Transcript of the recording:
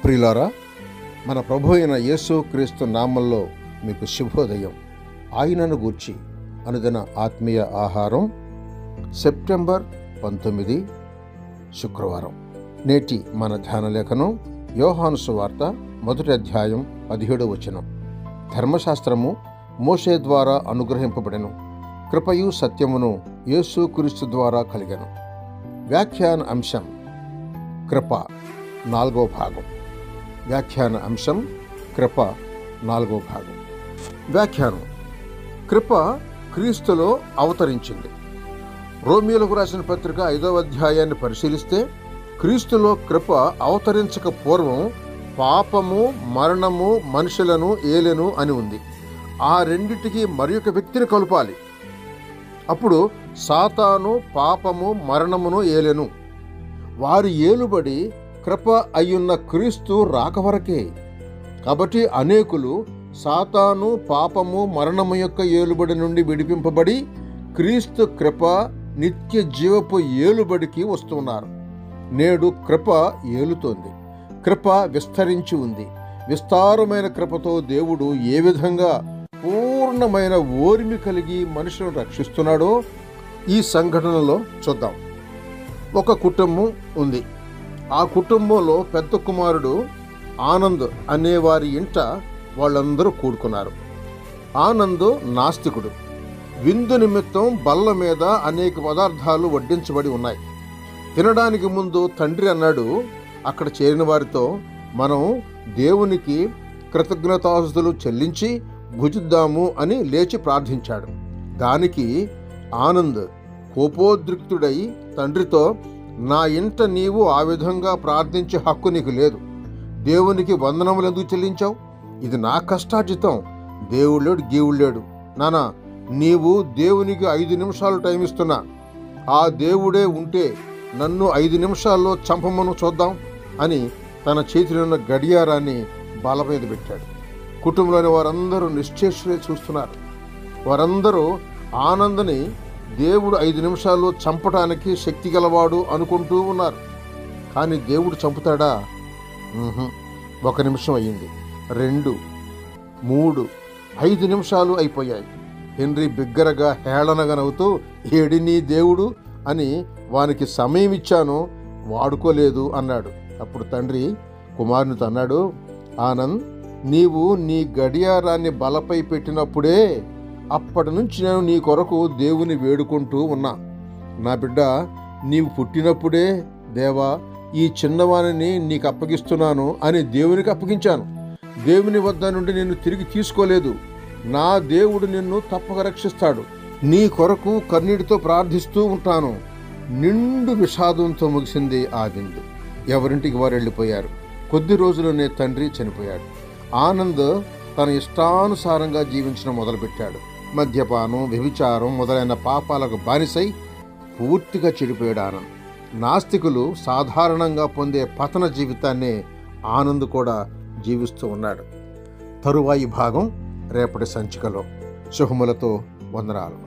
ప్రియులారా, మన ప్రభు అయిన యేసు క్రీస్తు నామంలో మీకు శుభోదయం. ఆయనను గూర్చి అనుదిన ఆత్మీయ ఆహారం, సెప్టెంబర్ 19, శుక్రవారం. నేటి మన ధ్యాన లేఖనం యోహాను సువార్త 1వ అధ్యాయం 17వ వచనం. ధర్మశాస్త్రము మోషే ద్వారా అనుగ్రహింపబడెను, కృపయు సత్యమును యేసు క్రీస్తు ద్వారా కలిగెను. వ్యాఖ్యాన అంశం కృప, 4వ భాగం. వ్యాఖ్యాన అంశం కృప, 4వ భాగం. వ్యాఖ్యానం: కృప క్రీస్తులో అవతరించింది. రోమీయులకు రాసిన పత్రిక 5వ అధ్యాయాన్ని పరిశీలిస్తే, క్రీస్తులో కృప అవతరించక పూర్వం పాపము, మరణము మనుషులను ఏలెను అని ఉంది. ఆ రెండిటికి మరి ఒక వ్యక్తిని కలుపాలి. అప్పుడు సాతాను పాపము మరణమును ఏలెను. వారి ఏలుబడి కృప అయ్యున్న క్రీస్తు రాకవరకే. కాబట్టి అనేకులు సాతాను పాపము మరణము యొక్క ఏలుబడి నుండి విడిపింపబడి క్రీస్తు కృప నిత్య జీవపు ఏలుబడికి వస్తున్నారు. నేడు కృప ఏలుతోంది. కృప విస్తరించి ఉంది. విస్తారమైన కృపతో దేవుడు ఏ విధంగా పూర్ణమైన ఓర్మి కలిగి మనుషులను రక్షిస్తున్నాడో ఈ సంఘటనలో చూద్దాం. ఒక కుటుంబం ఉంది. ఆ కుటుంబంలో పెద్ద కుమారుడు ఆనంద్ అనే వారి ఇంట వాళ్ళందరూ కూడుకున్నారు. ఆనంద్ నాస్తికుడు. విందు నిమిత్తం బల్ల మీద అనేక పదార్థాలు వడ్డించబడి ఉన్నాయి. తినడానికి ముందు తండ్రి అన్నాడు అక్కడ చేరిన వారితో, మనం దేవునికి కృతజ్ఞతాస్తుతులు చెల్లించి భుజిద్దాము అని లేచి ప్రార్థించాడు. దానికి ఆనంద్ కోపోద్రిక్తుడై తండ్రితో, నా ఇంట నీవు ఆ విధంగా ప్రార్థించే హక్కు నీకు లేదు. దేవునికి వందనములు ఎందుకు చెల్లించావు? ఇది నా కష్టార్జితం. దేవుడు లేడు, గీవుడు లేడు. నానా, నీవు దేవునికి 5 నిమిషాలు టైం ఇస్తున్నా. ఆ దేవుడే ఉంటే నన్ను 5 నిమిషాల్లో చంపమను చూద్దాం అని తన చేతిలో ఉన్న గడియారాన్ని బల మీద పెట్టాడు. కుటుంబంలోని వారందరూ నిశ్చేష్టులై చూస్తున్నారు. వారందరూ ఆనందని దేవుడు 5 నిమిషాల్లో చంపటానికి శక్తి గలవాడు అనుకుంటూ ఉన్నారు. కానీ దేవుడు చంపుతాడా? 1 నిమిషం అయ్యింది, 2, 3, 5 నిమిషాలు అయిపోయాయి. హెన్రీ బిగ్గరగా హేళనగా నవ్వుతూ, ఏడి నీ దేవుడు అని వానికి సమయం ఇచ్చాను, వాడుకోలేదు అన్నాడు. అప్పుడు తండ్రి కుమారునితో అన్నాడు, ఆనంద్, నీవు నీ గడియారాన్ని బలపై పెట్టినప్పుడే అప్పటి నుంచి నేను నీ కొరకు దేవుని వేడుకుంటూ ఉన్నా. నా బిడ్డ, నీవు పుట్టినప్పుడే దేవా, ఈ చిన్నవాణిని నీకు అప్పగిస్తున్నాను అని దేవునికి అప్పగించాను. దేవుని వద్ద నుండి నిన్ను తిరిగి తీసుకోలేదు. నా దేవుడు నిన్ను తప్పక రక్షిస్తాడు. నీ కొరకు కన్నీటితో ప్రార్థిస్తూ ఉంటాను. నిండు విషాదంతో ముగిసింది ఆ విందు. ఎవరింటికి వారు వెళ్ళిపోయారు. కొద్ది రోజుల్లోనే తండ్రి చనిపోయాడు. ఆనంద్ తన ఇష్టానుసారంగా జీవించడం మొదలుపెట్టాడు. మద్యపానం, వ్యభిచారం మొదలైన పాపాలకు బానిసై పూర్తిగా చెడిపోయాడు ఆనంద్. నాస్తికులు సాధారణంగా పొందే పతన జీవితాన్నే ఆనంద్ కూడా జీవిస్తూ ఉన్నాడు. తరువాయి భాగం రేపటి సంచికలో. శుభములతో వందనాలు.